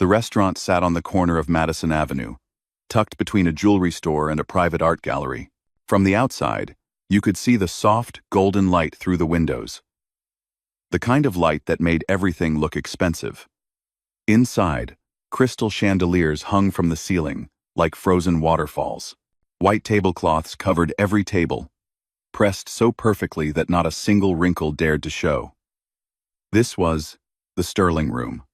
The restaurant sat on the corner of Madison Avenue, tucked between a jewelry store and a private art gallery. From the outside, you could see the soft, golden light through the windows. The kind of light that made everything look expensive. Inside, crystal chandeliers hung from the ceiling, like frozen waterfalls. White tablecloths covered every table, pressed so perfectly that not a single wrinkle dared to show. This was the Sterling Room,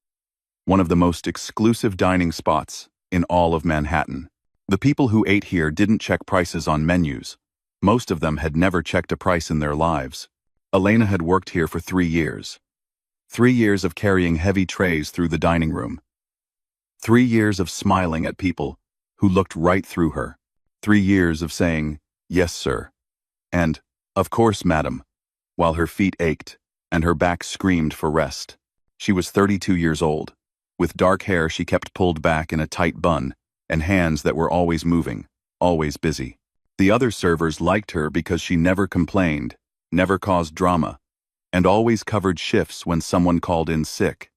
one of the most exclusive dining spots in all of Manhattan. The people who ate here didn't check prices on menus. Most of them had never checked a price in their lives. Elena had worked here for 3 years. 3 years of carrying heavy trays through the dining room. 3 years of smiling at people who looked right through her. 3 years of saying, "Yes, sir," and, "Of course, madam," while her feet ached and her back screamed for rest. She was 32 years old. With dark hair she kept pulled back in a tight bun, and hands that were always moving, always busy. The other servers liked her because she never complained, never caused drama, and always covered shifts when someone called in sick.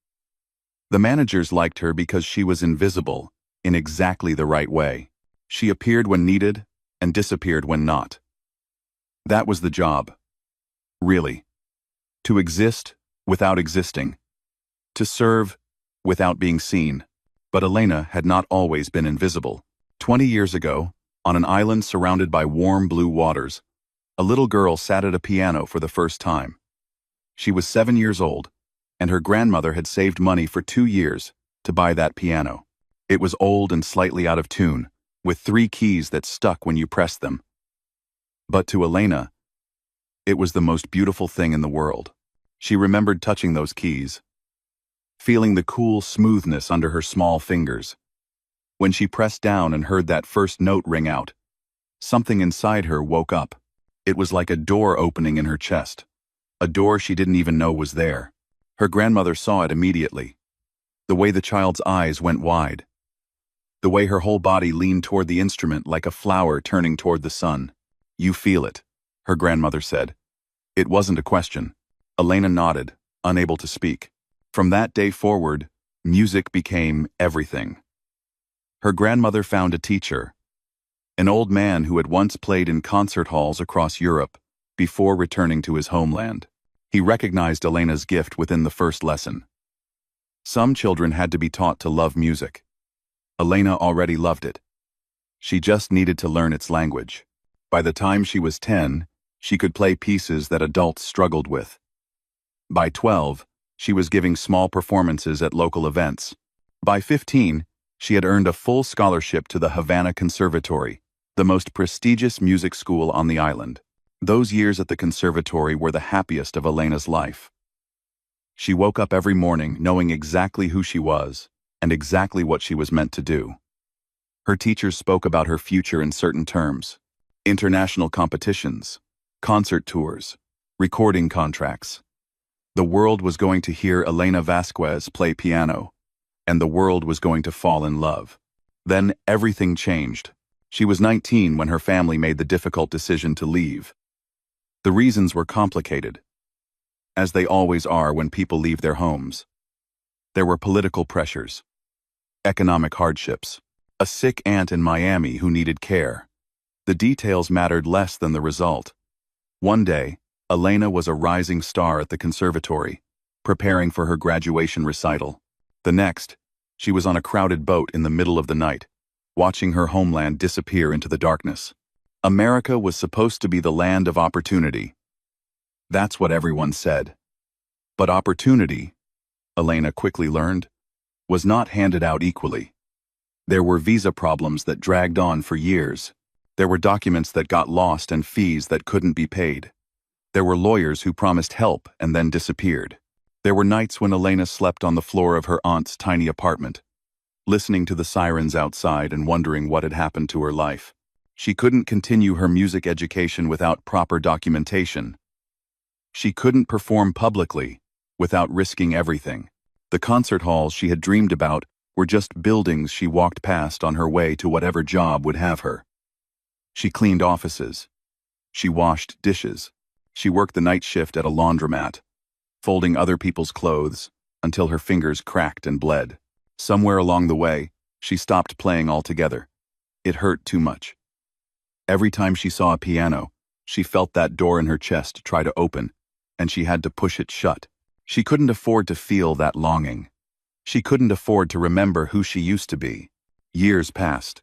The managers liked her because she was invisible, in exactly the right way. She appeared when needed and disappeared when not. That was the job. Really. To exist without existing. To serve without being seen. But Elena had not always been invisible. 20 years ago, on an island surrounded by warm blue waters, a little girl sat at a piano for the first time. She was 7 years old, and her grandmother had saved money for 2 years to buy that piano. It was old and slightly out of tune, with 3 keys that stuck when you pressed them. But to Elena, it was the most beautiful thing in the world. She remembered touching those keys, feeling the cool smoothness under her small fingers. When she pressed down and heard that first note ring out, something inside her woke up. It was like a door opening in her chest, a door she didn't even know was there. Her grandmother saw it immediately. The way the child's eyes went wide. The way her whole body leaned toward the instrument like a flower turning toward the sun. "You feel it," her grandmother said. It wasn't a question. Elena nodded, unable to speak. From that day forward, music became everything. Her grandmother found a teacher, an old man who had once played in concert halls across Europe before returning to his homeland. He recognized Elena's gift within the first lesson. Some children had to be taught to love music. Elena already loved it. She just needed to learn its language. By the time she was 10, she could play pieces that adults struggled with. By 12, she was giving small performances at local events. By 15, she had earned a full scholarship to the Havana Conservatory, the most prestigious music school on the island. Those years at the conservatory were the happiest of Elena's life. She woke up every morning knowing exactly who she was and exactly what she was meant to do. Her teachers spoke about her future in certain terms: international competitions, concert tours, recording contracts. The world was going to hear Elena Vasquez play piano, and the world was going to fall in love. Then everything changed. She was 19 when her family made the difficult decision to leave. The reasons were complicated, as they always are when people leave their homes. There were political pressures, economic hardships, a sick aunt in Miami who needed care. The details mattered less than the result. One day, Elena was a rising star at the conservatory, preparing for her graduation recital. The next, she was on a crowded boat in the middle of the night, watching her homeland disappear into the darkness. America was supposed to be the land of opportunity. That's what everyone said. But opportunity, Elena quickly learned, was not handed out equally. There were visa problems that dragged on for years. There were documents that got lost and fees that couldn't be paid. There were lawyers who promised help and then disappeared. There were nights when Elena slept on the floor of her aunt's tiny apartment, listening to the sirens outside and wondering what had happened to her life. She couldn't continue her music education without proper documentation. She couldn't perform publicly without risking everything. The concert halls she had dreamed about were just buildings she walked past on her way to whatever job would have her. She cleaned offices. She washed dishes. She worked the night shift at a laundromat, folding other people's clothes until her fingers cracked and bled. Somewhere along the way, she stopped playing altogether. It hurt too much. Every time she saw a piano, she felt that door in her chest try to open, and she had to push it shut. She couldn't afford to feel that longing. She couldn't afford to remember who she used to be. Years passed.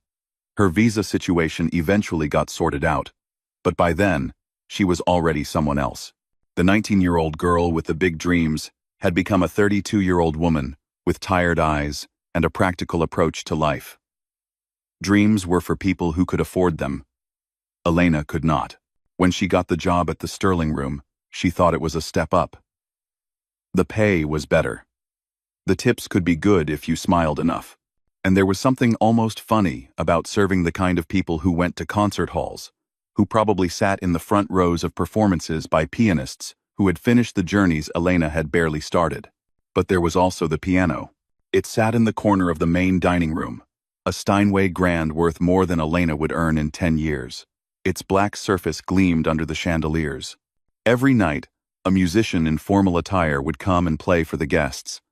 Her visa situation eventually got sorted out, but by then, she was already someone else. The 19-year-old girl with the big dreams had become a 32-year-old woman with tired eyes and a practical approach to life. Dreams were for people who could afford them. Elena could not. When she got the job at the Sterling Room, she thought it was a step up. The pay was better. The tips could be good if you smiled enough. And there was something almost funny about serving the kind of people who went to concert halls, who probably sat in the front rows of performances by pianists who had finished the journeys Elena had barely started. But there was also the piano. It sat in the corner of the main dining room, a Steinway grand worth more than Elena would earn in 10 years. Its black surface gleamed under the chandeliers. Every night, a musician in formal attire would come and play for the guests.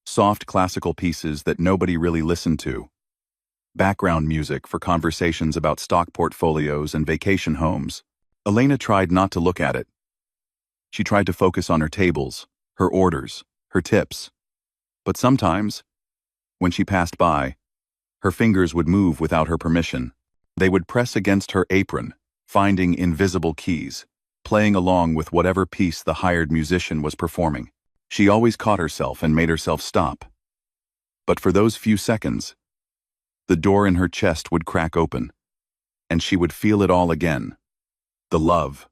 Soft classical pieces that nobody really listened to. Background music for conversations about stock portfolios and vacation homes. Elena tried not to look at it. She tried to focus on her tables, her orders, her tips. But sometimes, when she passed by, her fingers would move without her permission. They would press against her apron, finding invisible keys, playing along with whatever piece the hired musician was performing. She always caught herself and made herself stop. But for those few seconds, the door in her chest would crack open, and she would feel it all again. The love,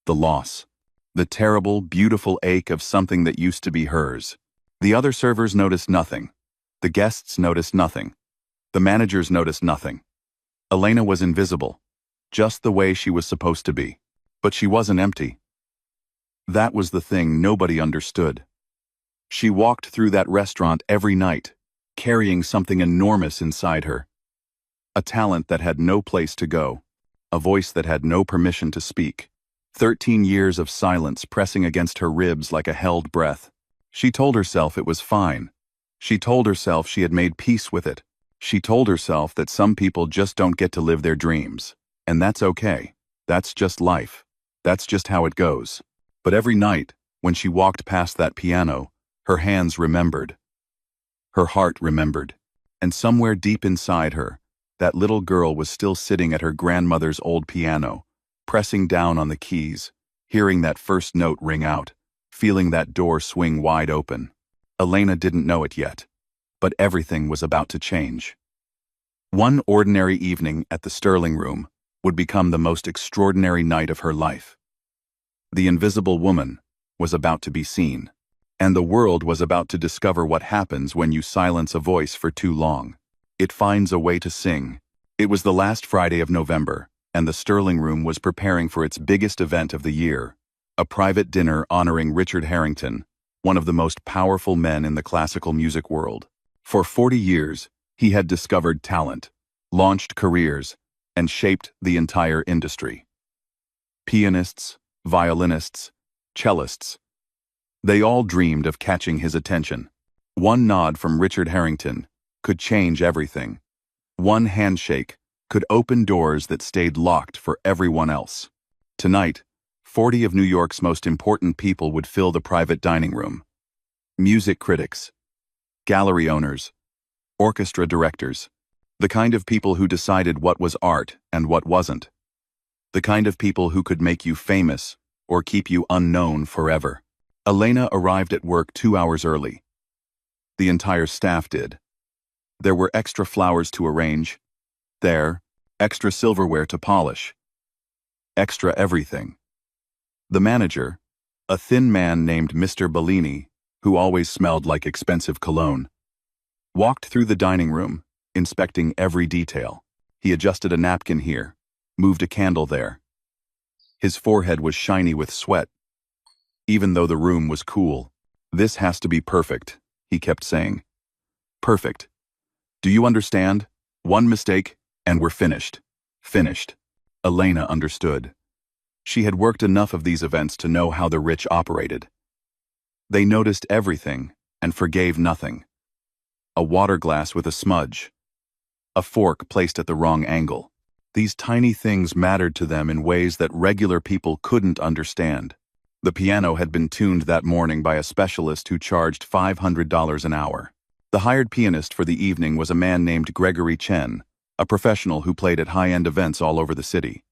the loss, the terrible, beautiful ache of something that used to be hers. The other servers noticed nothing. The guests noticed nothing. The managers noticed nothing. Elena was invisible, just the way she was supposed to be. But she wasn't empty. That was the thing nobody understood. She walked through that restaurant every night, carrying something enormous inside her. A talent that had no place to go, a voice that had no permission to speak. 13 years of silence pressing against her ribs like a held breath. She told herself it was fine. She told herself she had made peace with it. She told herself that some people just don't get to live their dreams. And that's okay. That's just life. That's just how it goes. But every night, when she walked past that piano, her hands remembered. Her heart remembered. And somewhere deep inside her, that little girl was still sitting at her grandmother's old piano, pressing down on the keys, hearing that first note ring out, feeling that door swing wide open. Elena didn't know it yet, but everything was about to change. One ordinary evening at the Sterling Room would become the most extraordinary night of her life. The invisible woman was about to be seen, and the world was about to discover what happens when you silence a voice for too long. It finds a way to sing. It was the last Friday of November, and the Sterling Room was preparing for its biggest event of the year, a private dinner honoring Richard Harrington, one of the most powerful men in the classical music world. For 40 years, he had discovered talent, launched careers, and shaped the entire industry. Pianists, violinists, cellists, they all dreamed of catching his attention. One nod from Richard Harrington could change everything. One handshake could open doors that stayed locked for everyone else. Tonight, 40 of New York's most important people would fill the private dining room. Music critics, gallery owners, orchestra directors, the kind of people who decided what was art and what wasn't. The kind of people who could make you famous or keep you unknown forever. Elena arrived at work 2 hours early. The entire staff did. There were extra flowers to arrange. There, extra silverware to polish. Extra everything. The manager, a thin man named Mr. Bellini, who always smelled like expensive cologne, walked through the dining room, inspecting every detail. He adjusted a napkin here, moved a candle there. His forehead was shiny with sweat, even though the room was cool. "This has to be perfect," he kept saying. "Perfect. Do you understand? One mistake, and we're finished." Finished. Elena understood. She had worked enough of these events to know how the rich operated. They noticed everything and forgave nothing. a water glass with a smudge, a fork placed at the wrong angle. These tiny things mattered to them in ways that regular people couldn't understand. The piano had been tuned that morning by a specialist who charged $500 an hour. The hired pianist for the evening was a man named Gregory Chen, a professional who played at high-end events all over the city.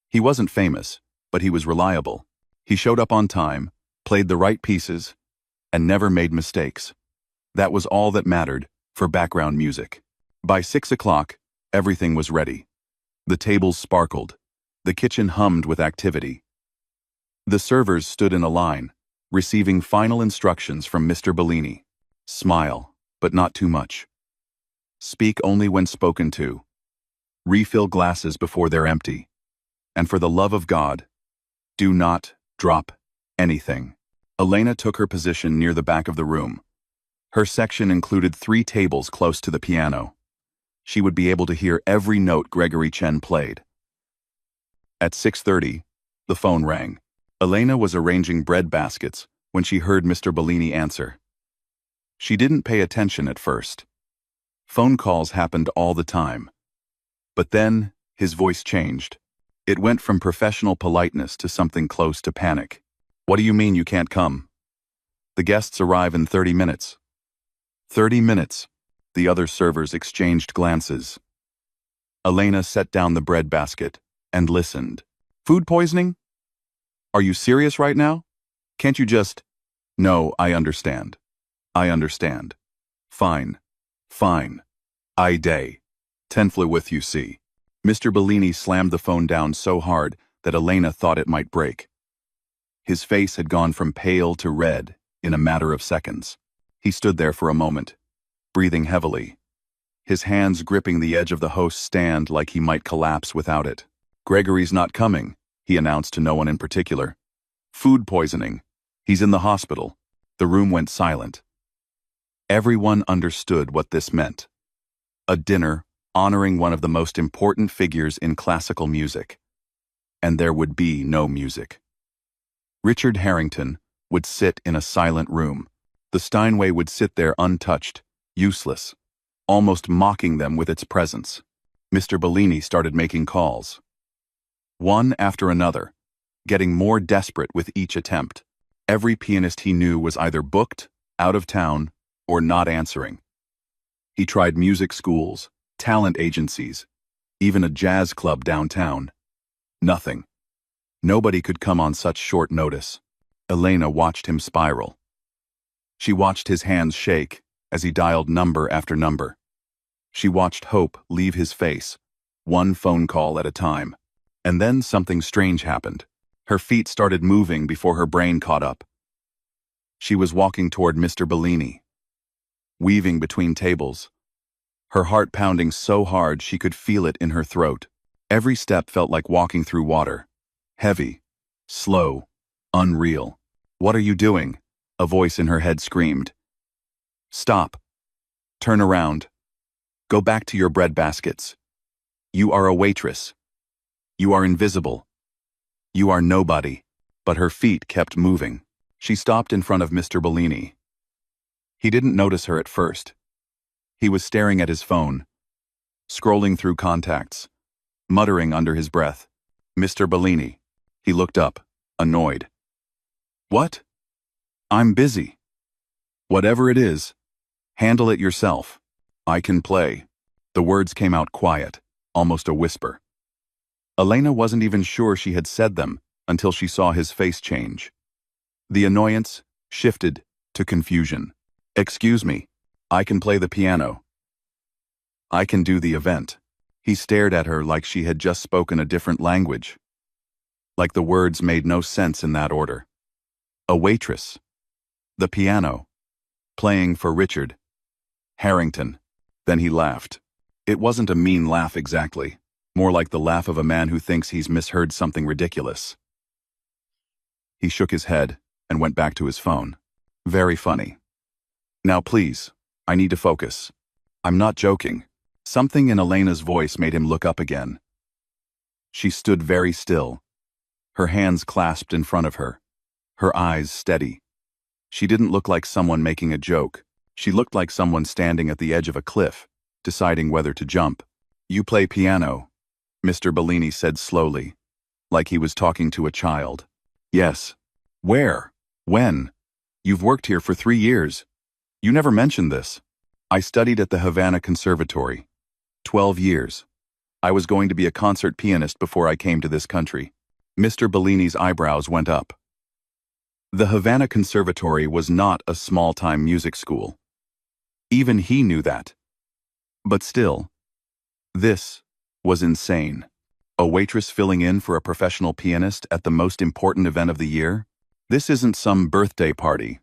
He wasn't famous, but he was reliable. He showed up on time, played the right pieces, and never made mistakes. That was all that mattered for background music. By 6 o'clock, everything was ready. The tables sparkled. The kitchen hummed with activity. The servers stood in a line, receiving final instructions from Mr. Bellini. Smile, but not too much. Speak only when spoken to. Refill glasses before they're empty. And for the love of God, do not drop anything. Elena took her position near the back of the room. Her section included 3 tables close to the piano. She would be able to hear every note Gregory Chen played. At 6:30, the phone rang. Elena was arranging bread baskets when she heard Mr. Bellini answer. She didn't pay attention at first. Phone calls happened all the time. But then, his voice changed. It went from professional politeness to something close to panic. What do you mean you can't come? The guests arrive in 30 minutes. 30 minutes. The other servers exchanged glances. Elena set down the bread basket and listened. Food poisoning? Are you serious right now? Can't you just... No, I understand. I understand. Fine. Fine. I day. 10 flew with you see. Mr. Bellini slammed the phone down so hard that Elena thought it might break. His face had gone from pale to red in a matter of seconds. He stood there for a moment, breathing heavily, his hands gripping the edge of the host's stand like he might collapse without it. Gregory's not coming, he announced to no one in particular. Food poisoning. He's in the hospital. The room went silent. Everyone understood what this meant. A dinner honoring one of the most important figures in classical music. And there would be no music. Richard Harrington would sit in a silent room. The Steinway would sit there untouched, useless, almost mocking them with its presence. Mr. Bellini started making calls. One after another, getting more desperate with each attempt. Every pianist he knew was either booked, out of town, or not answering. He tried music schools, talent agencies, even a jazz club downtown. Nothing. Nobody could come on such short notice. Elena watched him spiral. She watched his hands shake as he dialed number after number. She watched hope leave his face, one phone call at a time. And then something strange happened. Her feet started moving before her brain caught up. She was walking toward Mr. Bellini, weaving between tables, her heart pounding so hard she could feel it in her throat. Every step felt like walking through water. Heavy, slow, unreal. What are you doing? A voice in her head screamed. Stop. Turn around. Go back to your bread baskets. You are a waitress. You are invisible. You are nobody. But her feet kept moving. She stopped in front of Mr. Bellini. He didn't notice her at first. He was staring at his phone, scrolling through contacts, muttering under his breath. Mr. Bellini. He looked up, annoyed. What? I'm busy. Whatever it is, handle it yourself. I can play. The words came out quiet, almost a whisper. Elena wasn't even sure she had said them until she saw his face change. The annoyance shifted to confusion. Excuse me, I can play the piano. I can do the event. He stared at her like she had just spoken a different language. Like the words made no sense in that order. A waitress. The piano. Playing for Richard Harrington. Then he laughed. It wasn't a mean laugh exactly. More like the laugh of a man who thinks he's misheard something ridiculous. He shook his head and went back to his phone. Very funny. Now please, I need to focus. I'm not joking. Something in Elena's voice made him look up again. She stood very still, her hands clasped in front of her, her eyes steady. She didn't look like someone making a joke. She looked like someone standing at the edge of a cliff, deciding whether to jump. "You play piano," Mr. Bellini said slowly, like he was talking to a child. "Yes." "Where? When? You've worked here for 3 years. You never mentioned this." "I studied at the Havana Conservatory. 12 years. I was going to be a concert pianist before I came to this country." Mr. Bellini's eyebrows went up. The Havana Conservatory was not a small-time music school. Even he knew that. But still, this was insane. A waitress filling in for a professional pianist at the most important event of the year? "This isn't some birthday party,"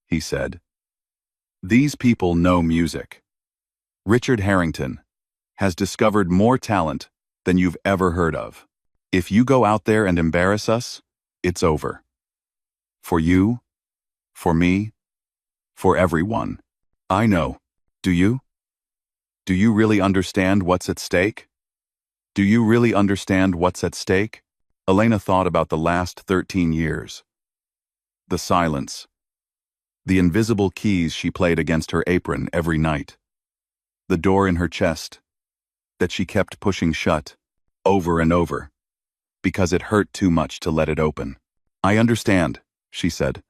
he said. "These people know music. Richard Harrington has discovered more talent than you've ever heard of. If you go out there and embarrass us, it's over. For you, for me, for everyone." "I know. Do you? Do you really understand what's at stake? Do you really understand what's at stake?" Elena thought about the last 13 years. The silence. The invisible keys she played against her apron every night. The door in her chest that she kept pushing shut, over and over, because it hurt too much to let it open. "I understand," she said.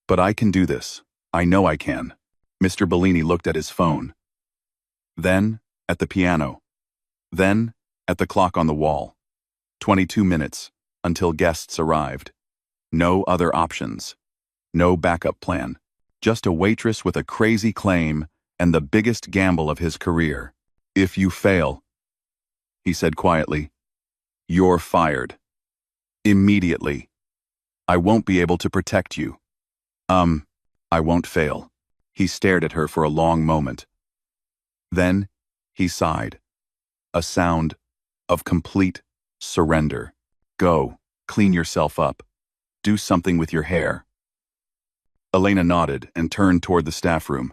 "But I can do this. I know I can." Mr. Bellini looked at his phone. Then, at the piano. Then, at the clock on the wall. 22 minutes, until guests arrived. No other options. No backup plan. Just a waitress with a crazy claim and the biggest gamble of his career. "If you fail," he said quietly, "you're fired. Immediately. I won't be able to protect you." I won't fail." He stared at her for a long moment. Then, he sighed. A sound of complete surrender. "Go, clean yourself up. Do something with your hair." Elena nodded and turned toward the staff room.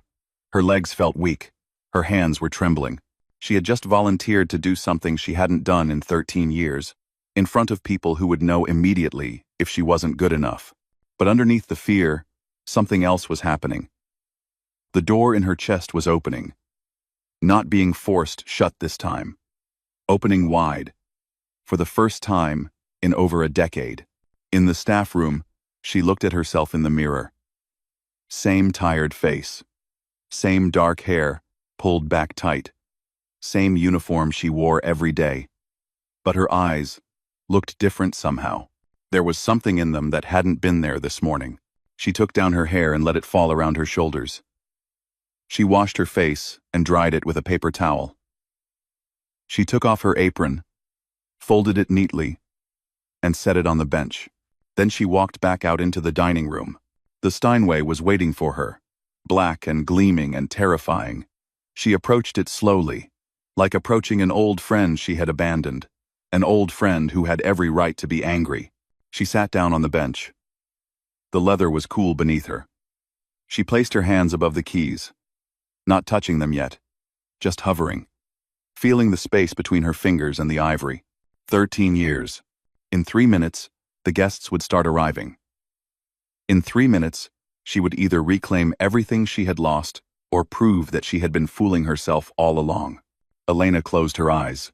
Her legs felt weak. Her hands were trembling. She had just volunteered to do something she hadn't done in 13 years, in front of people who would know immediately if she wasn't good enough. But underneath the fear, something else was happening. The door in her chest was opening. Not being forced shut this time. Opening wide. For the first time in over a decade. In the staff room, she looked at herself in the mirror. Same tired face. Same dark hair, pulled back tight. Same uniform she wore every day. But her eyes looked different somehow. There was something in them that hadn't been there this morning. She took down her hair and let it fall around her shoulders. She washed her face and dried it with a paper towel. She took off her apron, folded it neatly, and set it on the bench. Then she walked back out into the dining room. The Steinway was waiting for her, black and gleaming and terrifying. She approached it slowly, like approaching an old friend she had abandoned, an old friend who had every right to be angry. She sat down on the bench. The leather was cool beneath her. She placed her hands above the keys, not touching them yet, just hovering, feeling the space between her fingers and the ivory. 13 years. In 3 minutes, the guests would start arriving. In 3 minutes, she would either reclaim everything she had lost or prove that she had been fooling herself all along. Elena closed her eyes.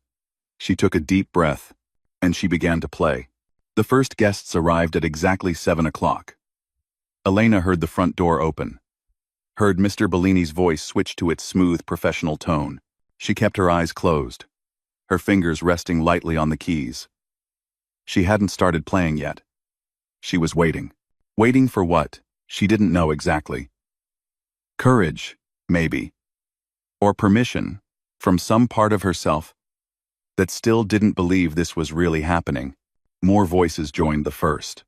She took a deep breath, and she began to play. The first guests arrived at exactly 7 o'clock. Elena heard the front door open, heard Mr. Bellini's voice switch to its smooth professional tone. She kept her eyes closed, her fingers resting lightly on the keys. She hadn't started playing yet. She was waiting. Waiting for what? She didn't know exactly. Courage, maybe. Or permission, from some part of herself that still didn't believe this was really happening. More voices joined the first.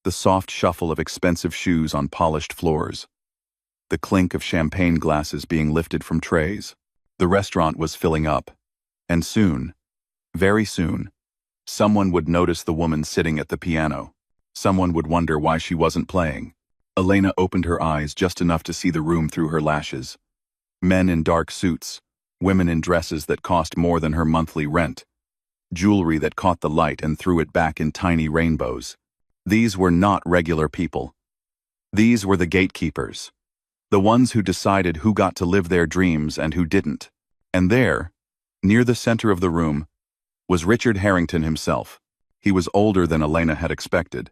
The soft shuffle of expensive shoes on polished floors. The clink of champagne glasses being lifted from trays. The restaurant was filling up. And soon, very soon, someone would notice the woman sitting at the piano. Someone would wonder why she wasn't playing. Elena opened her eyes just enough to see the room through her lashes. Men in dark suits, women in dresses that cost more than her monthly rent, jewelry that caught the light and threw it back in tiny rainbows. These were not regular people. These were the gatekeepers. The ones who decided who got to live their dreams and who didn't. And there, near the center of the room, was Richard Harrington himself. He was older than Elena had expected.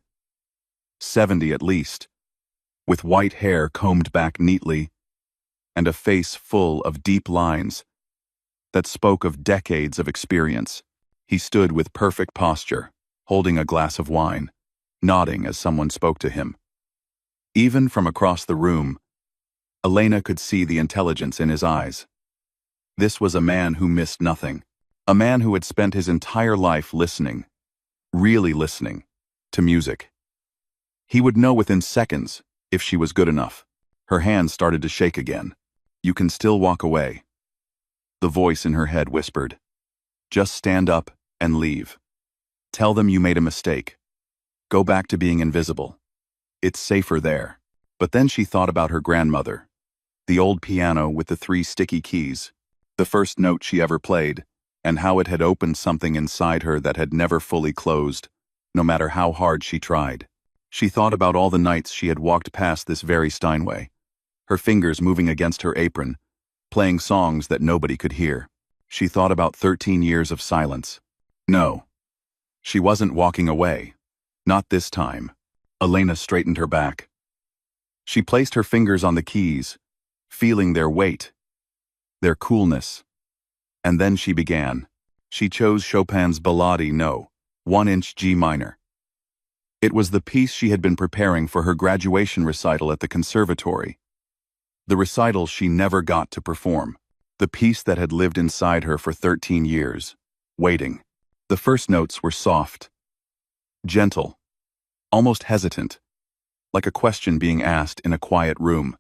70 at least, with white hair combed back neatly, and a face full of deep lines that spoke of decades of experience. He stood with perfect posture, holding a glass of wine, nodding as someone spoke to him. Even from across the room, Elena could see the intelligence in his eyes. This was a man who missed nothing, a man who had spent his entire life listening, really listening, to music. He would know within seconds if she was good enough. Her hands started to shake again. "You can still walk away." The voice in her head whispered, "Just stand up and leave. Tell them you made a mistake. Go back to being invisible. It's safer there." But then she thought about her grandmother, the old piano with the 3 sticky keys, the first note she ever played, and how it had opened something inside her that had never fully closed, no matter how hard she tried. She thought about all the nights she had walked past this very Steinway, her fingers moving against her apron, playing songs that nobody could hear. She thought about 13 years of silence. No, she wasn't walking away. Not this time. Elena straightened her back. She placed her fingers on the keys, feeling their weight, their coolness. And then she began. She chose Chopin's Ballade No. 1-inch G minor. It was the piece she had been preparing for her graduation recital at the conservatory. The recital she never got to perform. The piece that had lived inside her for 13 years, waiting. The first notes were soft, gentle, almost hesitant, like a question being asked in a quiet room.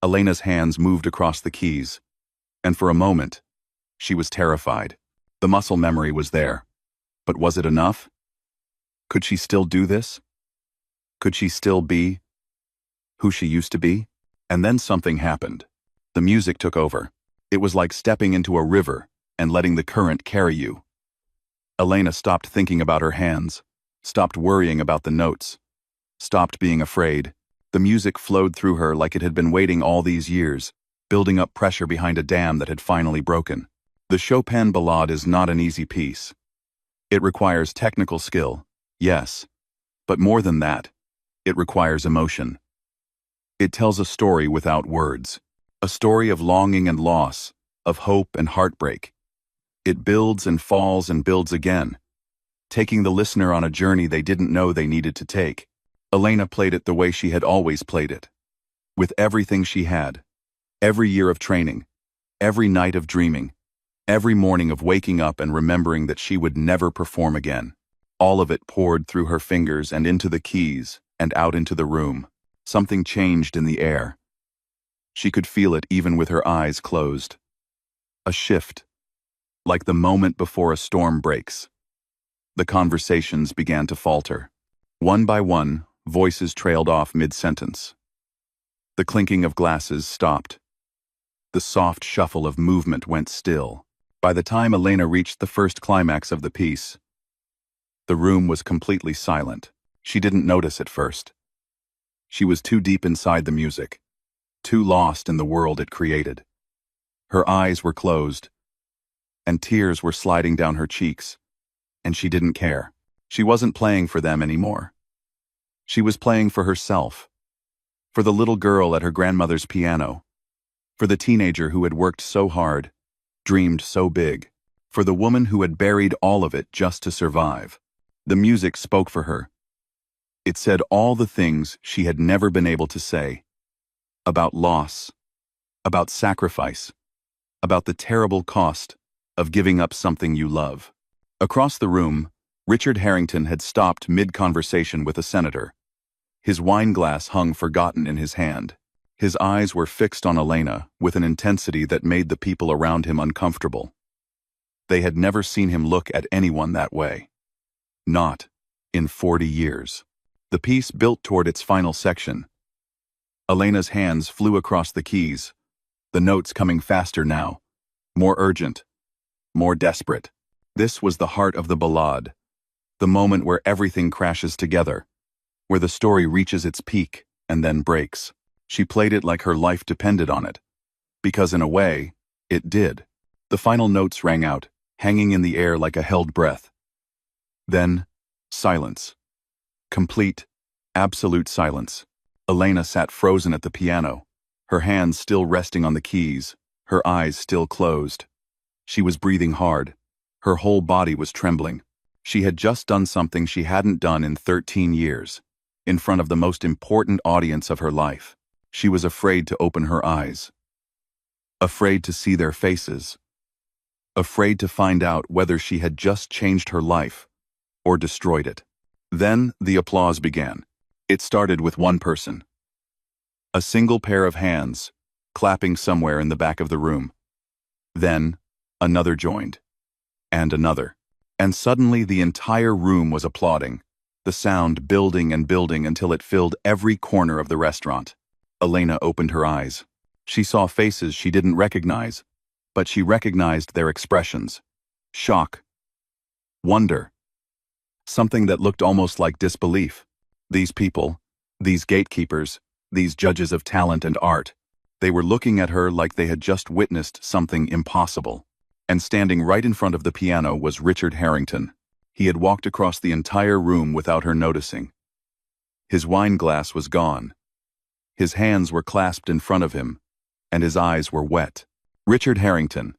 Elena's hands moved across the keys, and for a moment, she was terrified. The muscle memory was there. But was it enough? Could she still do this? Could she still be who she used to be? And then something happened. The music took over. It was like stepping into a river and letting the current carry you. Elena stopped thinking about her hands, stopped worrying about the notes, stopped being afraid. The music flowed through her like it had been waiting all these years, building up pressure behind a dam that had finally broken. The Chopin Ballade is not an easy piece. It requires technical skill, yes, but more than that, it requires emotion. It tells a story without words, a story of longing and loss, of hope and heartbreak. It builds and falls and builds again, taking the listener on a journey they didn't know they needed to take. Elena played it the way she had always played it, with everything she had, every year of training, every night of dreaming, every morning of waking up and remembering that she would never perform again. All of it poured through her fingers and into the keys and out into the room. Something changed in the air. She could feel it even with her eyes closed. A shift, like the moment before a storm breaks. The conversations began to falter. One by one, voices trailed off mid-sentence. The clinking of glasses stopped. The soft shuffle of movement went still. By the time Elena reached the first climax of the piece, the room was completely silent. She didn't notice at first. She was too deep inside the music, too lost in the world it created. Her eyes were closed, and tears were sliding down her cheeks, and she didn't care. She wasn't playing for them anymore. She was playing for herself, for the little girl at her grandmother's piano, for the teenager who had worked so hard, dreamed so big, for the woman who had buried all of it just to survive. The music spoke for her. It said all the things she had never been able to say, about loss, about sacrifice, about the terrible cost of giving up something you love. Across the room, Richard Harrington had stopped mid-conversation with a senator. His wine glass hung forgotten in his hand. His eyes were fixed on Elena with an intensity that made the people around him uncomfortable. They had never seen him look at anyone that way. Not in 40 years. The piece built toward its final section. Elena's hands flew across the keys, the notes coming faster now, more urgent, more desperate. This was the heart of the ballade, the moment where everything crashes together, where the story reaches its peak and then breaks. She played it like her life depended on it. Because in a way, it did. The final notes rang out, hanging in the air like a held breath. Then, silence. Complete, absolute silence. Elena sat frozen at the piano, her hands still resting on the keys, her eyes still closed. She was breathing hard. Her whole body was trembling. She had just done something she hadn't done in 13 years, in front of the most important audience of her life. She was afraid to open her eyes. Afraid to see their faces. Afraid to find out whether she had just changed her life or destroyed it. Then the applause began. It started with one person. A single pair of hands, clapping somewhere in the back of the room. Then, another joined. And another. And suddenly the entire room was applauding, the sound building and building until it filled every corner of the restaurant. Elena opened her eyes. She saw faces she didn't recognize, but she recognized their expressions. Shock. Wonder. Something that looked almost like disbelief. These people, these gatekeepers, these judges of talent and art, they were looking at her like they had just witnessed something impossible. And standing right in front of the piano was Richard Harrington. He had walked across the entire room without her noticing. His wine glass was gone. His hands were clasped in front of him, and his eyes were wet. Richard Harrington,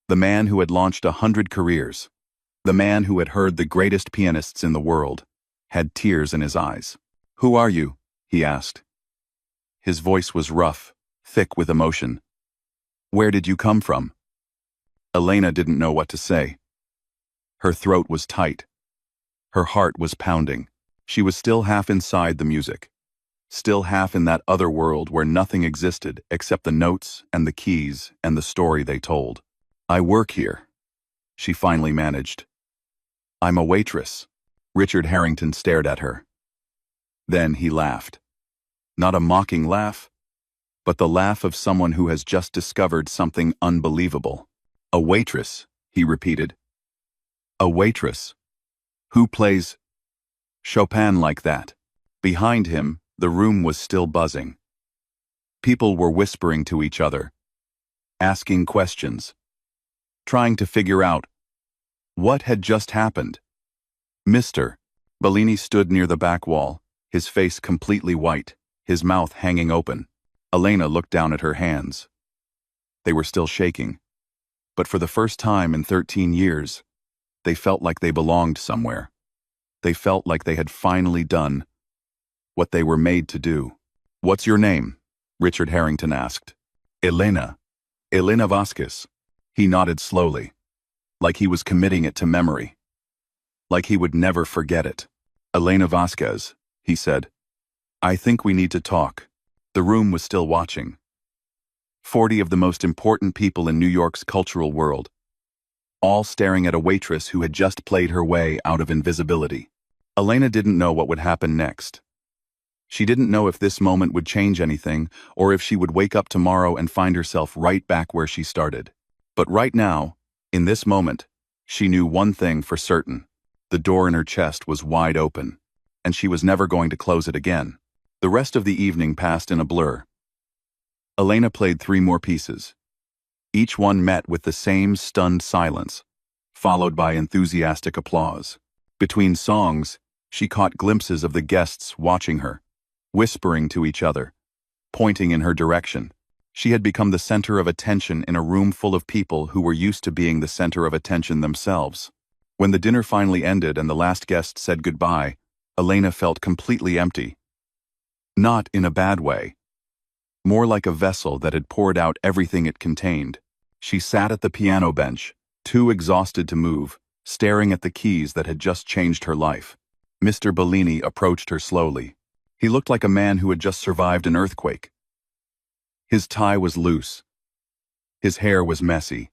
the man who had launched 100 careers, the man who had heard the greatest pianists in the world, had tears in his eyes. "Who are you?" he asked. His voice was rough, thick with emotion. "Where did you come from?" Elena didn't know what to say. Her throat was tight. Her heart was pounding. She was still half inside the music, still half in that other world where nothing existed except the notes and the keys and the story they told. "I work here," she finally managed. "I'm a waitress." Richard Harrington stared at her. Then he laughed. Not a mocking laugh, but the laugh of someone who has just discovered something unbelievable. "A waitress," he repeated. "A waitress. Who plays Chopin like that?" Behind him, the room was still buzzing. People were whispering to each other, asking questions, trying to figure out what had just happened. Mr. Bellini stood near the back wall, his face completely white, his mouth hanging open. Elena looked down at her hands. They were still shaking. But for the first time in 13 years, they felt like they belonged somewhere. They felt like they had finally done what they were made to do. "What's your name?" Richard Harrington asked. "Elena. Elena Vasquez." He nodded slowly, like he was committing it to memory, like he would never forget it. "Elena Vasquez," he said. "I think we need to talk." The room was still watching. 40 of the most important people in New York's cultural world, all staring at a waitress who had just played her way out of invisibility. Elena didn't know what would happen next. She didn't know if this moment would change anything, or if she would wake up tomorrow and find herself right back where she started. But right now, in this moment, she knew one thing for certain. The door in her chest was wide open, and she was never going to close it again. The rest of the evening passed in a blur. Elena played 3 more pieces. Each one met with the same stunned silence, followed by enthusiastic applause. Between songs, she caught glimpses of the guests watching her, whispering to each other, pointing in her direction. She had become the center of attention in a room full of people who were used to being the center of attention themselves. When the dinner finally ended and the last guest said goodbye, Elena felt completely empty. Not in a bad way. More like a vessel that had poured out everything it contained. She sat at the piano bench, too exhausted to move, staring at the keys that had just changed her life. Mr. Bellini approached her slowly. He looked like a man who had just survived an earthquake. His tie was loose. His hair was messy.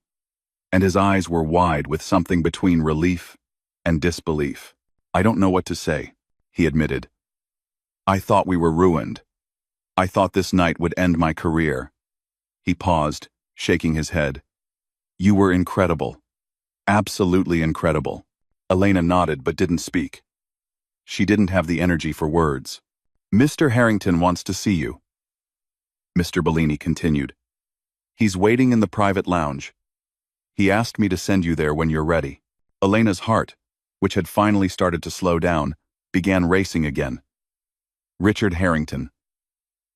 And his eyes were wide with something between relief and disbelief. "I don't know what to say," he admitted. "I thought we were ruined. I thought this night would end my career." He paused, shaking his head. "You were incredible. Absolutely incredible." Elena nodded but didn't speak. She didn't have the energy for words. "Mr. Harrington wants to see you." Mr. Bellini continued. He's waiting in the private lounge. He asked me to send you there when you're ready. Elena's heart, which had finally started to slow down, began racing again. Richard Harrington.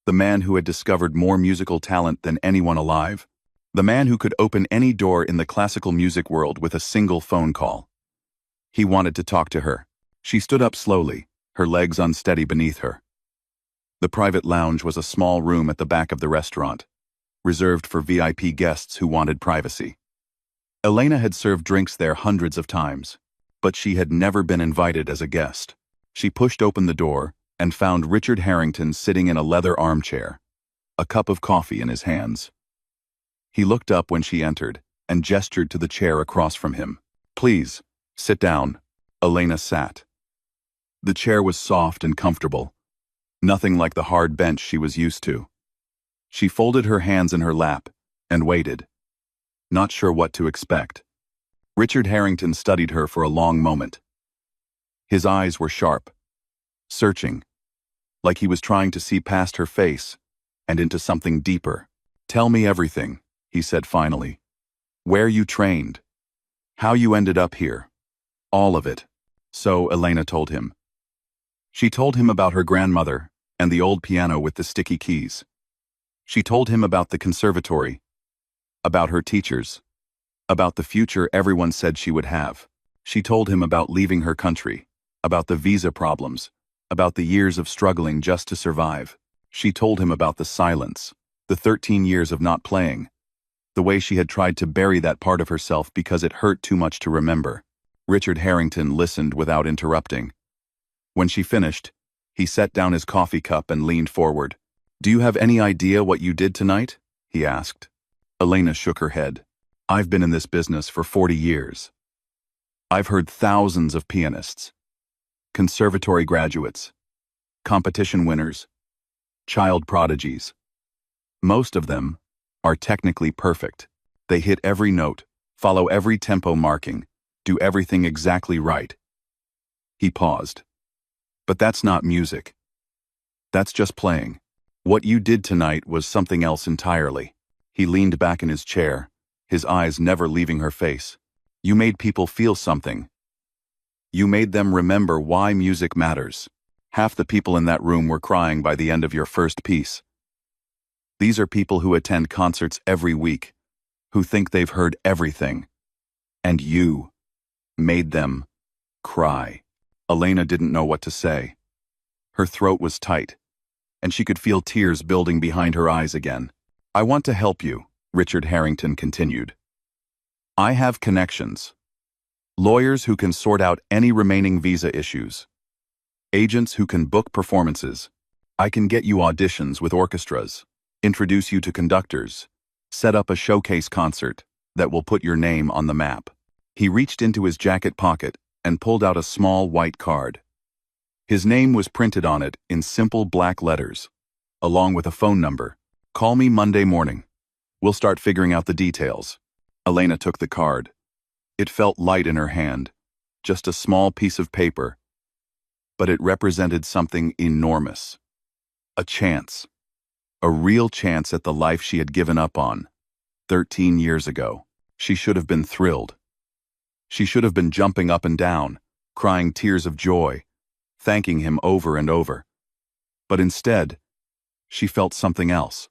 The man who had discovered more musical talent than anyone alive. The man who could open any door in the classical music world with a single phone call. He wanted to talk to her. She stood up slowly, her legs unsteady beneath her. The private lounge was a small room at the back of the restaurant, reserved for VIP guests who wanted privacy. Elena had served drinks there hundreds of times, but she had never been invited as a guest. She pushed open the door and found Richard Harrington sitting in a leather armchair, a cup of coffee in his hands. He looked up when she entered and gestured to the chair across from him. Please, sit down. Elena sat. The chair was soft and comfortable, nothing like the hard bench she was used to. She folded her hands in her lap and waited, not sure what to expect. Richard Harrington studied her for a long moment. His eyes were sharp, searching, like he was trying to see past her face and into something deeper. Tell me everything, he said finally. Where you trained, how you ended up here, all of it. So Elena told him. She told him about her grandmother and the old piano with the sticky keys. She told him about the conservatory, about her teachers, about the future everyone said she would have. She told him about leaving her country, about the visa problems, about the years of struggling just to survive. She told him about the silence, the 13 years of not playing, the way she had tried to bury that part of herself because it hurt too much to remember. Richard Harrington listened without interrupting. When she finished, he set down his coffee cup and leaned forward. Do you have any idea what you did tonight? He asked. Elena shook her head. I've been in this business for 40 years. I've heard thousands of pianists, conservatory graduates, competition winners, child prodigies. Most of them are technically perfect. They hit every note, follow every tempo marking, do everything exactly right. He paused. But that's not music. That's just playing. What you did tonight was something else entirely. He leaned back in his chair, his eyes never leaving her face. You made people feel something. You made them remember why music matters. Half the people in that room were crying by the end of your first piece. These are people who attend concerts every week, who think they've heard everything. And you made them cry. Elena didn't know what to say. Her throat was tight, and she could feel tears building behind her eyes again. I want to help you, Richard Harrington continued. I have connections. Lawyers who can sort out any remaining visa issues. Agents who can book performances. I can get you auditions with orchestras, introduce you to conductors, set up a showcase concert that will put your name on the map. He reached into his jacket pocket and pulled out a small white card. His name was printed on it in simple black letters, along with a phone number. Call me Monday morning. We'll start figuring out the details. Elena took the card. It felt light in her hand, just a small piece of paper, but it represented something enormous. A chance. A real chance at the life she had given up on 13 years ago. She should have been thrilled. She should have been jumping up and down, crying tears of joy, thanking him over and over. But instead, she felt something else.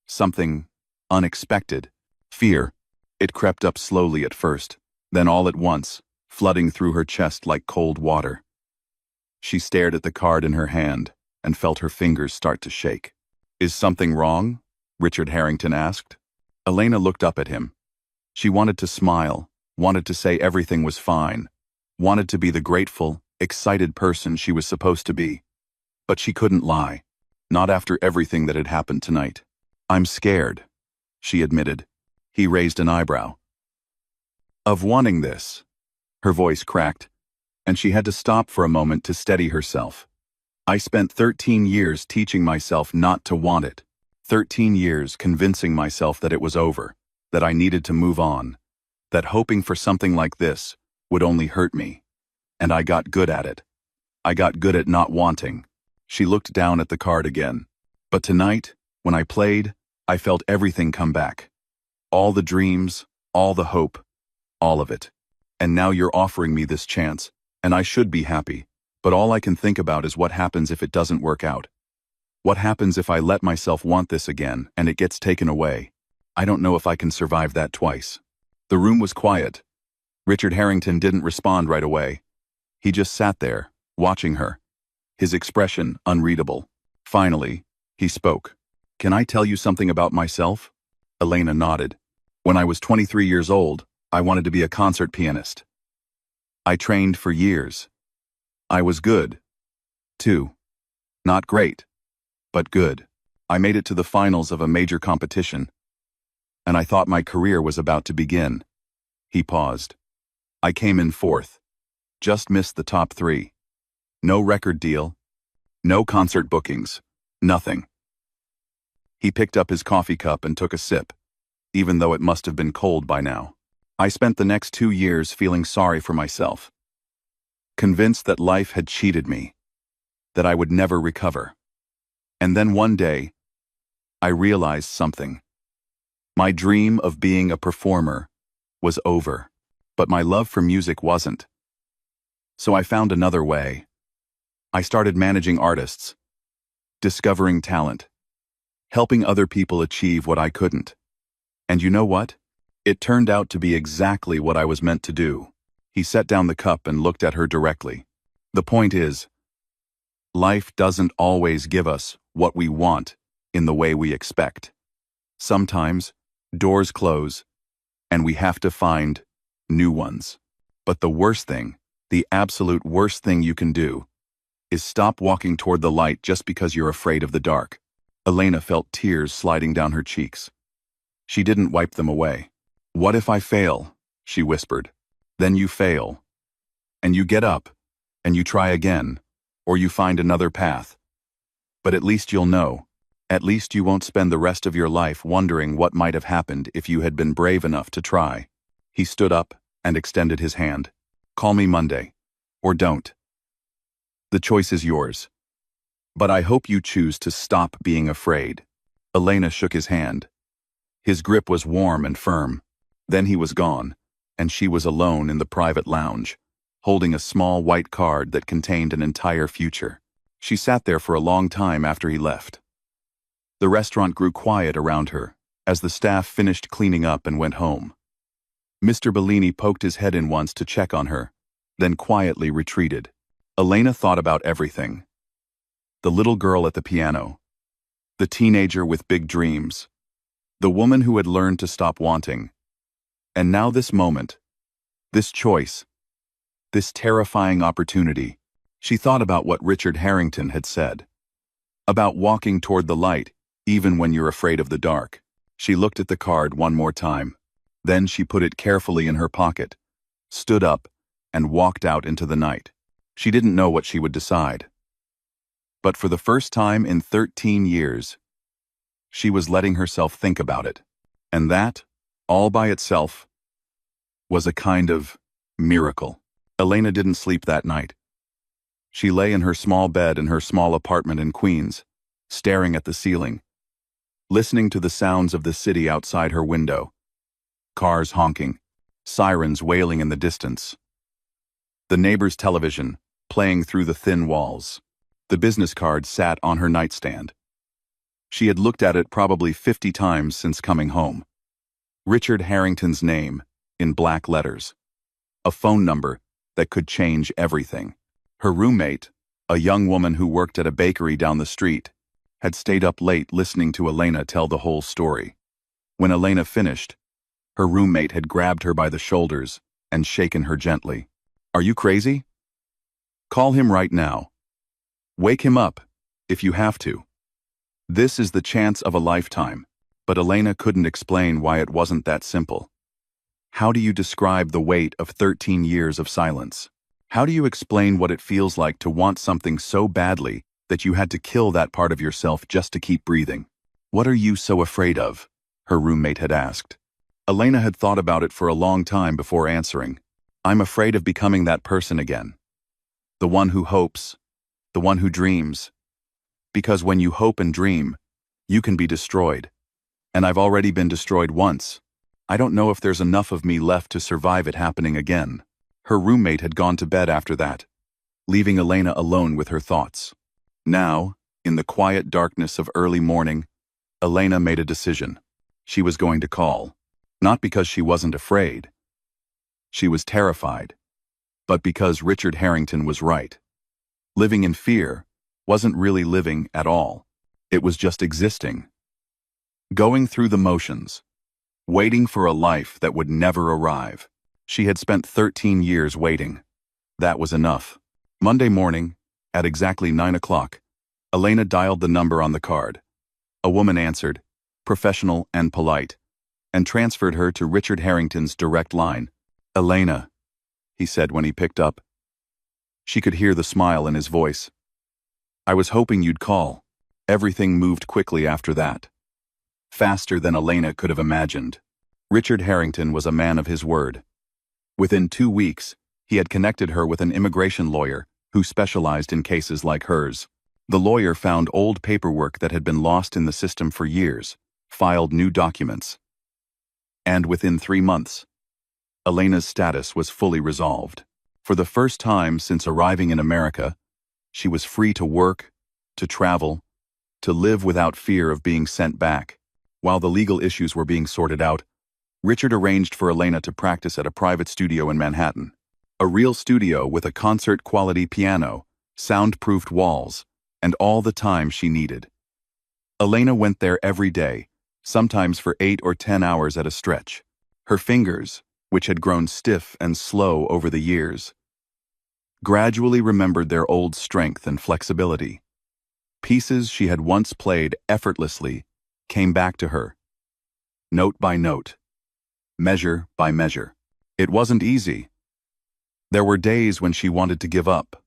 Something unexpected. Fear. It crept up slowly at first, then all at once, flooding through her chest like cold water. She stared at the card in her hand and felt her fingers start to shake. Is something wrong? Richard Harrington asked. Elena looked up at him. She wanted to smile, wanted to say everything was fine, wanted to be the grateful, excited person she was supposed to be. But she couldn't lie, not after everything that had happened tonight. I'm scared, she admitted. He raised an eyebrow. Of wanting this. Her voice cracked, and she had to stop for a moment to steady herself. I spent 13 years teaching myself not to want it. 13 years convincing myself that it was over, that I needed to move on, that hoping for something like this would only hurt me. And I got good at it. I got good at not wanting. She looked down at the card again. But tonight, When I played, I felt everything come back. All the dreams, all the hope, all of it. And now you're offering me this chance, and I should be happy, but all I can think about is what happens if it doesn't work out. What happens if I let myself want this again and it gets taken away? I don't know if I can survive that twice. The room was quiet. Richard Harrington didn't respond right away. He just sat there, watching her, his expression unreadable. Finally, he spoke. "Can I tell you something about myself?" Elena nodded. "When I was 23 years old, I wanted to be a concert pianist. I trained for years. I was good, too. Not great, but good. I made it to the finals of a major competition, and I thought my career was about to begin." He paused. "I came in fourth. Just missed the top 3. No record deal. No concert bookings. Nothing." He picked up his coffee cup and took a sip, even though it must have been cold by now. "I spent the next 2 years feeling sorry for myself, convinced that life had cheated me, that I would never recover. And then one day, I realized something. My dream of being a performer was over, but my love for music wasn't. So I found another way. I started managing artists, discovering talent, helping other people achieve what I couldn't. And you know what? It turned out to be exactly what I was meant to do." He set down the cup and looked at her directly. "The point is, life doesn't always give us what we want in the way we expect. Sometimes, doors close, and we have to find new ones. But the worst thing, the absolute worst thing you can do, is stop walking toward the light just because you're afraid of the dark." Elena felt tears sliding down her cheeks. She didn't wipe them away. "What if I fail?" she whispered. "Then you fail. And you get up, and you try again, or you find another path. But at least you'll know. At least you won't spend the rest of your life wondering what might have happened if you had been brave enough to try." He stood up and extended his hand. "Call me Monday. Or don't. The choice is yours. But I hope you choose to stop being afraid." Elena shook his hand. His grip was warm and firm. Then he was gone, and she was alone in the private lounge, holding a small white card that contained an entire future. She sat there for a long time after he left. The restaurant grew quiet around her as the staff finished cleaning up and went home. Mr. Bellini poked his head in once to check on her, then quietly retreated. Elena thought about everything. The little girl at the piano, the teenager with big dreams, the woman who had learned to stop wanting, and now this moment, this choice, this terrifying opportunity. She thought about what Richard Harrington had said, about walking toward the light even when you're afraid of the dark. She looked at the card one more time. Then she put it carefully in her pocket, stood up, and walked out into the night. She didn't know what she would decide. But for the first time in 13 years, she was letting herself think about it. And that, all by itself, was a kind of miracle. Elena didn't sleep that night. She lay in her small bed in her small apartment in Queens, staring at the ceiling, listening to the sounds of the city outside her window. Cars honking, sirens wailing in the distance. The neighbor's television, playing through the thin walls. The business card sat on her nightstand. She had looked at it probably 50 times since coming home. Richard Harrington's name, in black letters. A phone number that could change everything. Her roommate, a young woman who worked at a bakery down the street, had stayed up late listening to Elena tell the whole story. When Elena finished, her roommate had grabbed her by the shoulders and shaken her gently. "Are you crazy? Call him right now. Wake him up, if you have to. This is the chance of a lifetime." But Elena couldn't explain why it wasn't that simple. How do you describe the weight of 13 years of silence? How do you explain what it feels like to want something so badly that you had to kill that part of yourself just to keep breathing? "What are you so afraid of?" her roommate had asked. Elena had thought about it for a long time before answering. "I'm afraid of becoming that person again. The one who hopes, the one who dreams. Because when you hope and dream, You can be destroyed. And I've already been destroyed once. I don't know if there's enough of me left to survive it happening again. Her roommate had gone to bed after that, leaving Elena alone with her thoughts. Now, in the quiet darkness of early morning, Elena made a decision. She was going to call. Not because she wasn't afraid. She was terrified. But because Richard Harrington was right. Living in fear wasn't really living at all. It was just existing. Going through the motions. Waiting for a life that would never arrive. She had spent 13 years waiting. That was enough. Monday morning, at exactly 9 o'clock, Elena dialed the number on the card. A woman answered, professional and polite, and transferred her to Richard Harrington's direct line. Elena, he said when he picked up. She could hear the smile in his voice. I was hoping you'd call. Everything moved quickly after that. Faster than Elena could have imagined. Richard Harrington was a man of his word. Within 2 weeks, he had connected her with an immigration lawyer who specialized in cases like hers. The lawyer found old paperwork that had been lost in the system for years, filed new documents. And within 3 months, Elena's status was fully resolved. For the first time since arriving in America, she was free to work, to travel, to live without fear of being sent back. While the legal issues were being sorted out, Richard arranged for Elena to practice at a private studio in Manhattan. A real studio with a concert-quality piano, soundproofed walls, and all the time she needed. Elena went there every day, sometimes for 8 or 10 hours at a stretch. Her fingers, which had grown stiff and slow over the years, gradually remembered their old strength and flexibility. Pieces she had once played effortlessly came back to her, note by note, measure by measure. It wasn't easy. There were days when she wanted to give up,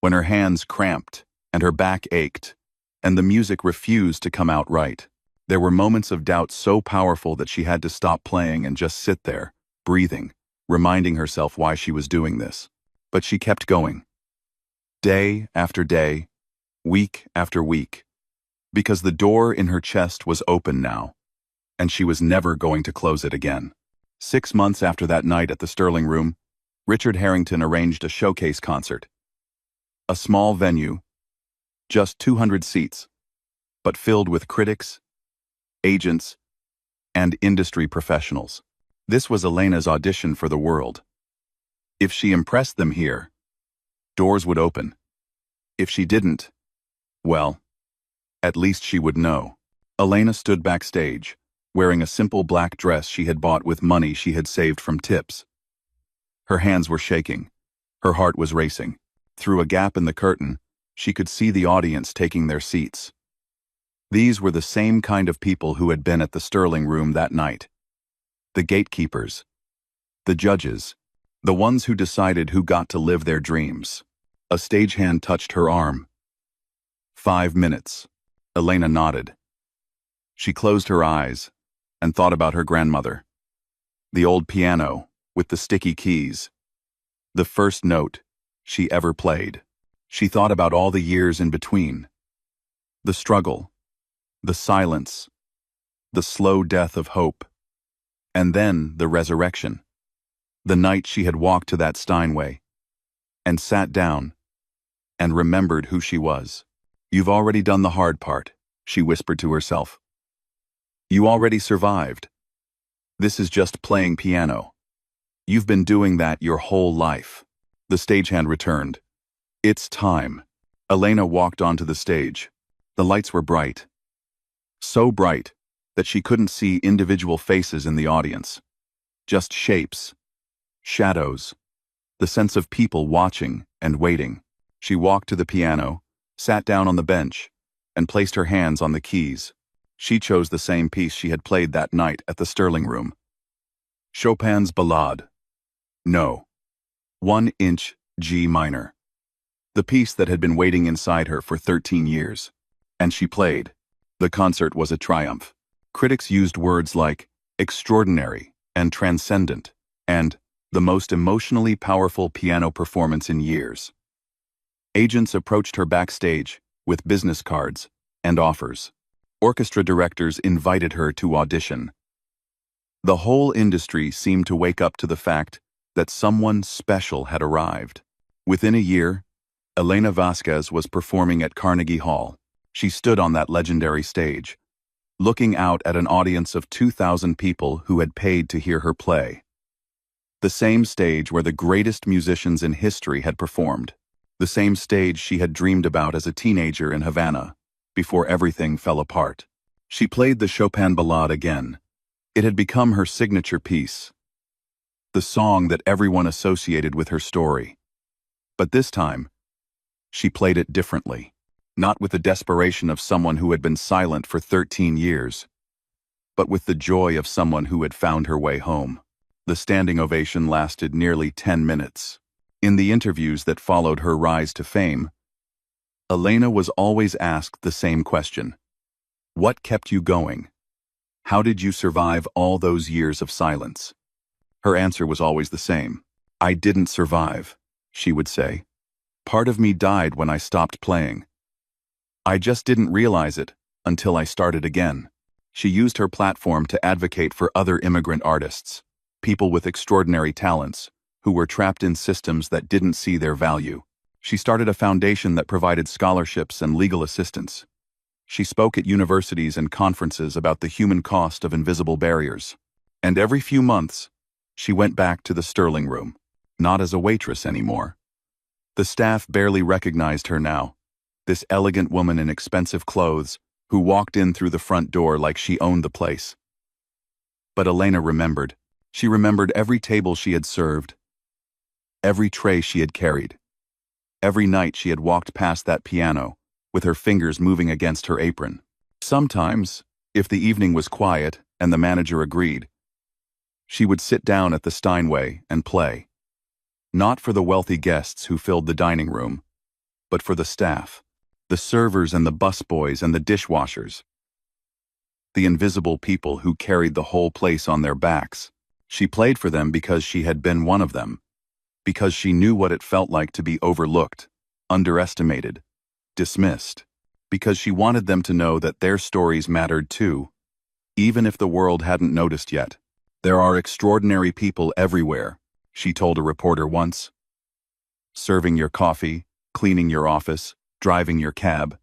when her hands cramped and her back ached, and the music refused to come out right. There were moments of doubt so powerful that she had to stop playing and just sit there, breathing, reminding herself why she was doing this. But she kept going. Day after day, week after week, because the door in her chest was open now, and she was never going to close it again. 6 months after that night at the Sterling Room, Richard Harrington arranged a showcase concert. A small venue, just 200 seats, but filled with critics, agents, and industry professionals. This was Elena's audition for the world. If she impressed them here, doors would open. If she didn't, well, at least she would know. Elena stood backstage, wearing a simple black dress she had bought with money she had saved from tips. Her hands were shaking. Her heart was racing. Through a gap in the curtain, she could see the audience taking their seats. These were the same kind of people who had been at the Sterling Room that night. The gatekeepers, the judges, the ones who decided who got to live their dreams. A stagehand touched her arm. 5 minutes. Elena nodded. She closed her eyes and thought about her grandmother. The old piano with the sticky keys. The first note she ever played. She thought about all the years in between. The struggle, the silence, the slow death of hope, and then the resurrection. The night she had walked to that Steinway and sat down and remembered who she was. You've already done the hard part, she whispered to herself. You already survived. This is just playing piano. You've been doing that your whole life. The stagehand returned. It's time. Elena walked onto the stage. The lights were bright. So bright that she couldn't see individual faces in the audience. Just shapes, shadows, the sense of people watching and waiting. She walked to the piano, sat down on the bench, and placed her hands on the keys. She chose the same piece she had played that night at the Sterling Room. Chopin's Ballade. No. 1-inch G minor. The piece that had been waiting inside her for 13 years. And she played. The concert was a triumph. Critics used words like extraordinary and transcendent, and the most emotionally powerful piano performance in years. Agents approached her backstage with business cards and offers. Orchestra directors invited her to audition. The whole industry seemed to wake up to the fact that someone special had arrived. Within a year, Elena Vasquez was performing at Carnegie Hall. She stood on that legendary stage, looking out at an audience of 2,000 people who had paid to hear her play. The same stage where the greatest musicians in history had performed. The same stage she had dreamed about as a teenager in Havana, before everything fell apart. She played the Chopin Ballade again. It had become her signature piece, the song that everyone associated with her story. But this time, she played it differently, not with the desperation of someone who had been silent for 13 years, but with the joy of someone who had found her way home. The standing ovation lasted nearly 10 minutes. In the interviews that followed her rise to fame, Elena was always asked the same question. What kept you going? How did you survive all those years of silence? Her answer was always the same. I didn't survive, she would say. Part of me died when I stopped playing. I just didn't realize it until I started again. She used her platform to advocate for other immigrant artists, people with extraordinary talents, who were trapped in systems that didn't see their value. She started a foundation that provided scholarships and legal assistance. She spoke at universities and conferences about the human cost of invisible barriers. And every few months, she went back to the Sterling Room, not as a waitress anymore. The staff barely recognized her now, this elegant woman in expensive clothes who walked in through the front door like she owned the place. But Elena remembered. She remembered every table she had served, every tray she had carried, every night she had walked past that piano, with her fingers moving against her apron. Sometimes, if the evening was quiet and the manager agreed, she would sit down at the Steinway and play. Not for the wealthy guests who filled the dining room, but for the staff, the servers and the busboys and the dishwashers, the invisible people who carried the whole place on their backs. She played for them because she had been one of them, because she knew what it felt like to be overlooked, underestimated, dismissed, because she wanted them to know that their stories mattered too, even if the world hadn't noticed yet. There are extraordinary people everywhere, she told a reporter once. Serving your coffee, cleaning your office, driving your cab.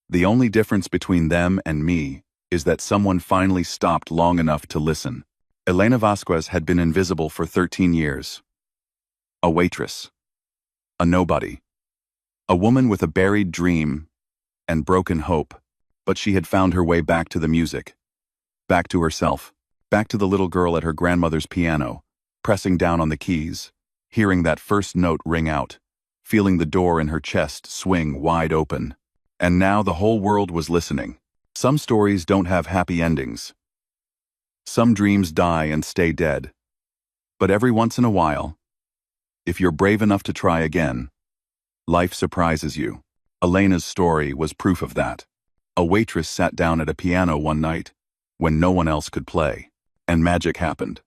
The only difference between them and me is that someone finally stopped long enough to listen. Elena Vasquez had been invisible for 13 years. A waitress. A nobody. A woman with a buried dream and broken hope, but she had found her way back to the music, back to herself, back to the little girl at her grandmother's piano, pressing down on the keys, hearing that first note ring out, feeling the door in her chest swing wide open. And now the whole world was listening. Some stories don't have happy endings. Some dreams die and stay dead. But every once in a while, if you're brave enough to try again, life surprises you. Elena's story was proof of that. A waitress sat down at a piano one night when no one else could play, and magic happened.